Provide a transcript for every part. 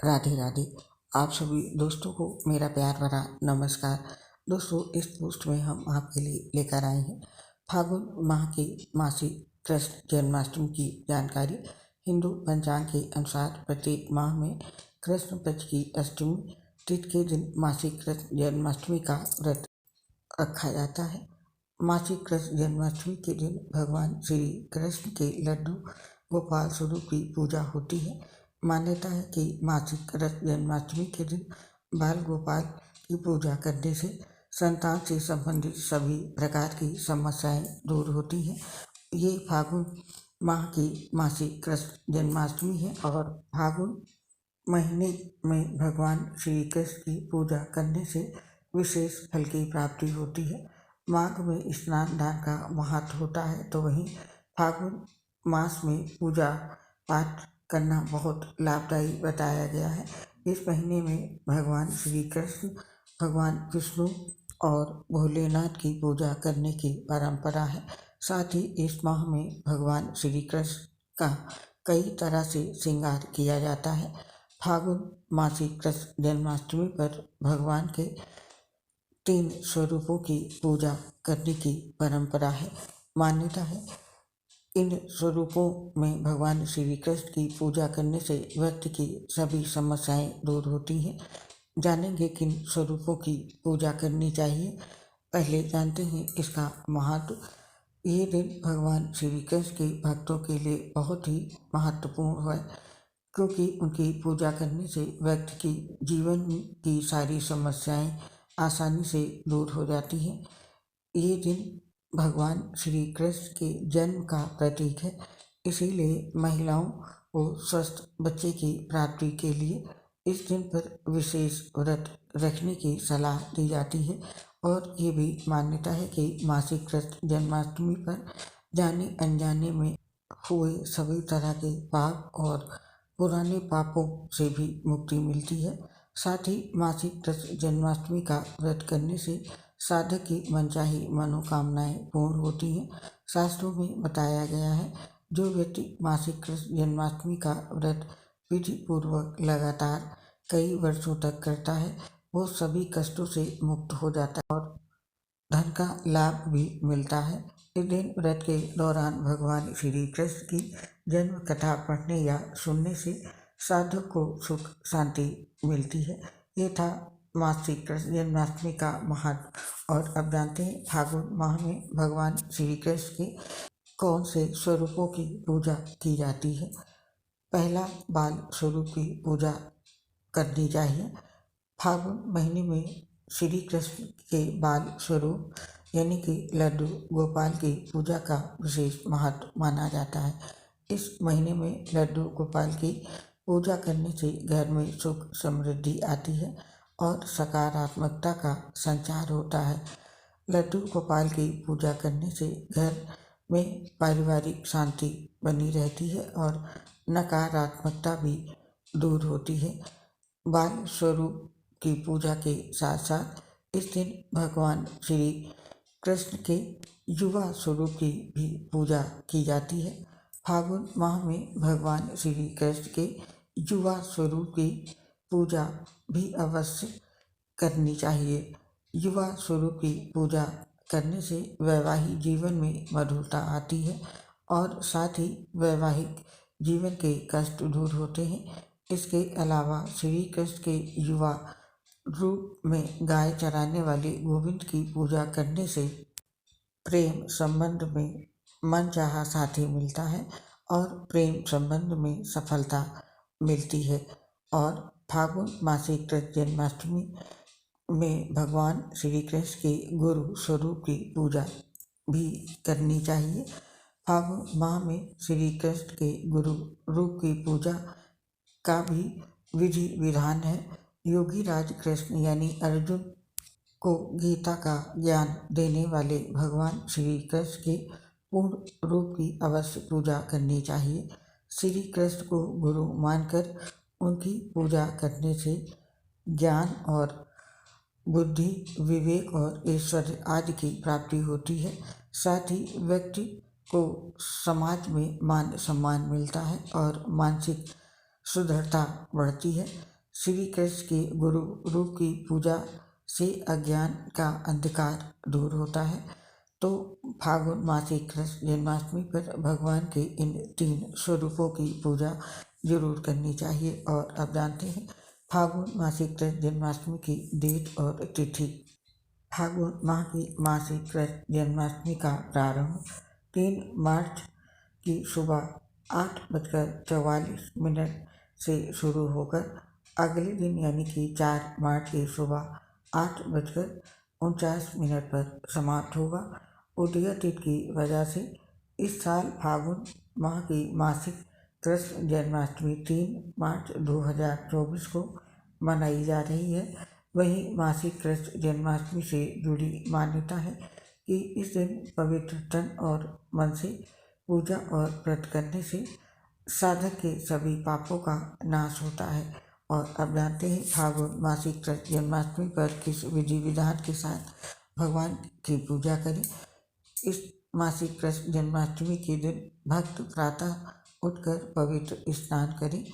राधे राधे। आप सभी दोस्तों को मेरा प्यार भरा नमस्कार। दोस्तों, इस पोस्ट में हम आपके लिए लेकर आए हैं फागुन माह के मासिक कृष्ण जन्माष्टमी की जानकारी। हिंदू पंचांग के अनुसार प्रत्येक माह में कृष्ण पक्ष की अष्टमी तिथि के दिन मासिक कृष्ण जन्माष्टमी का व्रत रखा जाता है। मासिक कृष्ण जन्माष्टमी के दिन भगवान श्री कृष्ण के लड्डू गोपाल स्वरूप की पूजा होती है। मान्यता है कि मासिक कृष्ण जन्माष्टमी के दिन बाल गोपाल की पूजा करने से संतान से संबंधित सभी प्रकार की समस्याएं दूर होती हैं। ये फागुन माह की मासिक कृष्ण जन्माष्टमी है और फागुन महीने में भगवान श्री कृष्ण की पूजा करने से विशेष फल की प्राप्ति होती है। माघ में स्नान दान का महत्व होता है, तो वहीं फागुन मास में पूजा पाठ करना बहुत लाभदायी बताया गया है। इस महीने में भगवान श्री कृष्ण, भगवान विष्णु और भोलेनाथ की पूजा करने की परंपरा है। साथ ही इस माह में भगवान श्री कृष्ण का कई तरह से श्रृंगार किया जाता है। फागुन मासिक कृष्ण जन्माष्टमी पर भगवान के 3 स्वरूपों की पूजा करने की परंपरा है। मान्यता है इन स्वरूपों में भगवान श्री कृष्ण की पूजा करने से व्यक्ति की सभी समस्याएं दूर होती हैं। जानेंगे किन स्वरूपों की पूजा करनी चाहिए। पहले जानते हैं इसका महत्व। ये दिन भगवान श्री कृष्ण के भक्तों के लिए बहुत ही महत्वपूर्ण है, क्योंकि उनकी पूजा करने से व्यक्ति की जीवन की सारी समस्याएं आसानी से दूर हो जाती हैं। ये दिन भगवान श्री कृष्ण के जन्म का प्रतीक है, इसीलिए महिलाओं को स्वस्थ बच्चे की प्राप्ति के लिए इस दिन पर विशेष व्रत रखने की सलाह दी जाती है। और ये भी मान्यता है कि मासिक कृष्ण जन्माष्टमी पर जाने अनजाने में हुए सभी तरह के पाप और पुराने पापों से भी मुक्ति मिलती है। साथ ही मासिक कृष्ण जन्माष्टमी का व्रत करने से साधक की मनचाही मनोकामनाएं पूर्ण होती हैं। शास्त्रों में बताया गया है, जो व्यक्ति मासिक कृष्ण जन्माष्टमी का व्रत विधि पूर्वक लगातार कई वर्षों तक करता है, वो सभी कष्टों से मुक्त हो जाता है और धन का लाभ भी मिलता है। इस दिन व्रत के दौरान भगवान श्री कृष्ण की जन्म कथा पढ़ने या सुनने से साधक को सुख शांति मिलती है। ये था मासिक कृष्ण जन्माष्टमी का महत्व। और अब जानते हैं फागुन माह में भगवान श्री कृष्ण के कौन से स्वरूपों की पूजा की जाती है। पहला, बाल स्वरूप की पूजा करनी चाहिए। फागुन महीने में श्री कृष्ण के बाल स्वरूप यानी कि लड्डू गोपाल की पूजा का विशेष महत्व माना जाता है। इस महीने में लड्डू गोपाल की पूजा करने से घर में सुख समृद्धि आती है और सकारात्मकता का संचार होता है। लड्डू गोपाल की पूजा करने से घर में पारिवारिक शांति बनी रहती है और नकारात्मकता भी दूर होती है। बाल स्वरूप की पूजा के साथ साथ इस दिन भगवान श्री कृष्ण के युवा स्वरूप की भी पूजा की जाती है। फागुन माह में भगवान श्री कृष्ण के युवा स्वरूप की पूजा भी अवश्य करनी चाहिए। युवा स्वरूप की पूजा करने से वैवाहिक जीवन में मधुरता आती है और साथ ही वैवाहिक जीवन के कष्ट दूर होते हैं। इसके अलावा श्री कृष्ण के युवा रूप में गाय चराने वाले गोविंद की पूजा करने से प्रेम संबंध में मनचाहा साथी मिलता है और प्रेम संबंध में सफलता मिलती है। और फागुन मासिक कृष्ण जन्माष्टमी में भगवान श्री कृष्ण के गुरु स्वरूप की पूजा भी करनी चाहिए। फागुन माह में श्री कृष्ण के गुरु रूप की पूजा का भी विधि विधान है। योगी राज कृष्ण यानी अर्जुन को गीता का ज्ञान देने वाले भगवान श्री कृष्ण के पूर्ण रूप की अवश्य पूजा करनी चाहिए। श्री कृष्ण को गुरु मानकर उनकी पूजा करने से ज्ञान और बुद्धि, विवेक और ऐश्वर्य आदि की प्राप्ति होती है। साथ ही व्यक्ति को समाज में मान सम्मान मिलता है और मानसिक सुदृढ़ता बढ़ती है। श्री कृष्ण के गुरु रूप की पूजा से अज्ञान का अंधकार दूर होता है। तो फागुन मासिक कृष्ण जन्माष्टमी पर भगवान के इन 3 स्वरूपों की पूजा जरूर करनी चाहिए। और अब जानते हैं फागुन मासिक कृष्ण जन्माष्टमी की डेट और तिथि। फागुन माह की मासिक कृष्ण जन्माष्टमी का प्रारंभ 3 मार्च की सुबह 8:44 से शुरू होकर अगले दिन यानी कि 4 मार्च की सुबह 8:49 पर समाप्त होगा। उदय तिथि की वजह से इस साल फागुन माह की मासिक कृष्ण जन्माष्टमी 3 मार्च 2024 को मनाई जा रही है। वहीं मासिक कृष्ण जन्माष्टमी से जुड़ी मान्यता है कि इस दिन पवित्र तन और मन से पूजा और व्रत करने से साधक के सभी पापों का नाश होता है। और अब जानते हैं फागुन मासिक कृष्ण जन्माष्टमी पर किस विधि विधान के साथ भगवान की पूजा करें। इस मासिक कृष्ण जन्माष्टमी के दिन भक्त प्रातः उठकर पवित्र स्नान करें,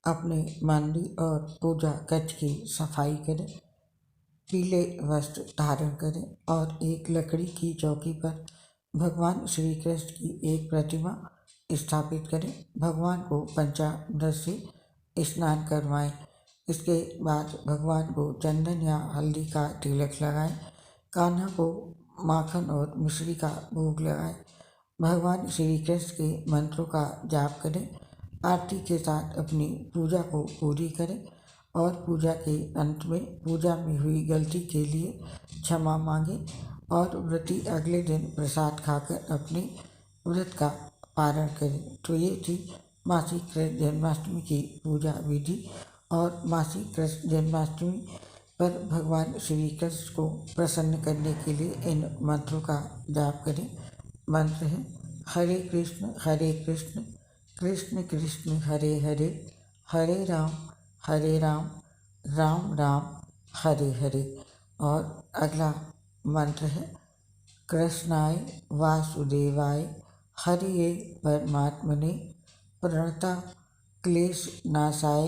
अपने मंदिर और पूजा कक्ष की सफाई करें, पीले वस्त्र धारण करें और एक लकड़ी की चौकी पर भगवान श्री कृष्ण की एक प्रतिमा स्थापित करें। भगवान को पंचामृत से स्नान करवाएं। इसके बाद भगवान को चंदन या हल्दी का तिलक लगाएं। कान्हा को माखन और मिश्री का भोग लगाएं। भगवान श्री कृष्ण के मंत्रों का जाप करें। आरती के साथ अपनी पूजा को पूरी करें और पूजा के अंत में पूजा में हुई गलती के लिए क्षमा मांगे और व्रती अगले दिन प्रसाद खाकर अपने व्रत का पारण करें। तो ये थी मासिक कृष्ण जन्माष्टमी की पूजा विधि। और मासिक कृष्ण जन्माष्टमी पर भगवान श्री कृष्ण को प्रसन्न करने के लिए इन मंत्रों का जाप करें। मंत्र है हरे कृष्ण कृष्ण कृष्ण हरे हरे, हरे राम राम राम हरे हरे। और अगला मंत्र है कृष्णाय वासुदेवाय हरिये परमात्मने प्रणता क्लेश नाशाय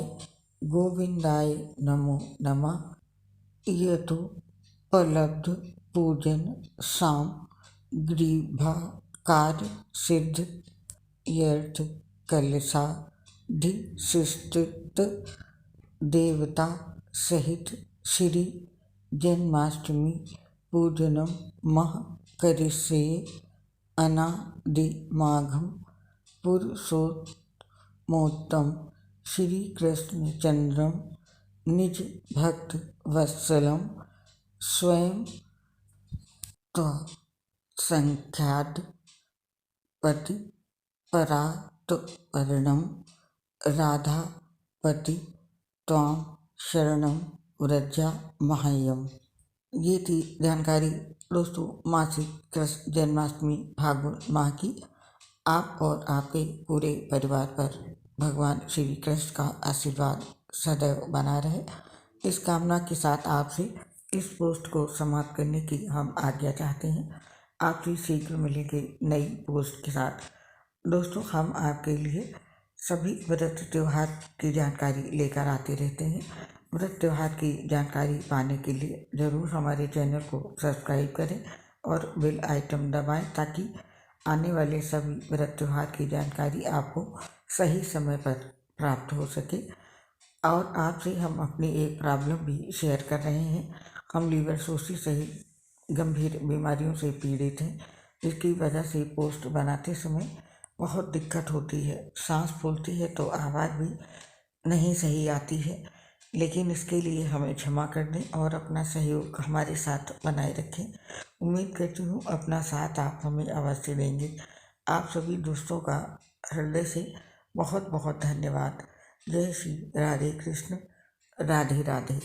गोविंदाय नमो नमः। यतो उपलब्ध पूजन साम ग्रीभा कार्य सिद्ध यर्थ कलशाधिष्ठित देवता सहित श्री जन्माष्टमी पूजनम मह करिष्ये अनादिमाघम पुरुषोत्तमोत्तम श्री कृष्ण चंद्रम निज भक्त वत्सलम स्वयं संख्याद पति परात्परणम राधापति त्वां शरणम व्रजा मह्यम। ये थी जानकारी दोस्तों मासिक कृष्ण जन्माष्टमी फागुन माह की। आप और आपके पूरे परिवार पर भगवान श्री कृष्ण का आशीर्वाद सदैव बना रहे, इस कामना के साथ आपसे इस पोस्ट को समाप्त करने की हम आज्ञा चाहते हैं। आपसे शीघ्र मिलेंगे नई पोस्ट के साथ। दोस्तों हम आपके लिए सभी व्रत त्यौहार की जानकारी लेकर आते रहते हैं। व्रत त्यौहार की जानकारी पाने के लिए ज़रूर हमारे चैनल को सब्सक्राइब करें और बेल आइटम दबाएं ताकि आने वाले सभी व्रत त्यौहार की जानकारी आपको सही समय पर प्राप्त हो सके। और आपसे हम अपनी एक प्रॉब्लम भी शेयर कर रहे हैं। हम लीवर सोसिस सहित गंभीर बीमारियों से पीड़ित हैं, जिसकी वजह से पोस्ट बनाते समय बहुत दिक्कत होती है। सांस फूलती है तो आवाज़ भी नहीं सही आती है, लेकिन इसके लिए हमें क्षमा कर दें और अपना सहयोग हमारे साथ बनाए रखें। उम्मीद करती हूँ अपना साथ आप हमें अवश्य देंगे। आप सभी दोस्तों का हृदय से बहुत बहुत धन्यवाद। जय श्री राधे कृष्ण, राधे राधे।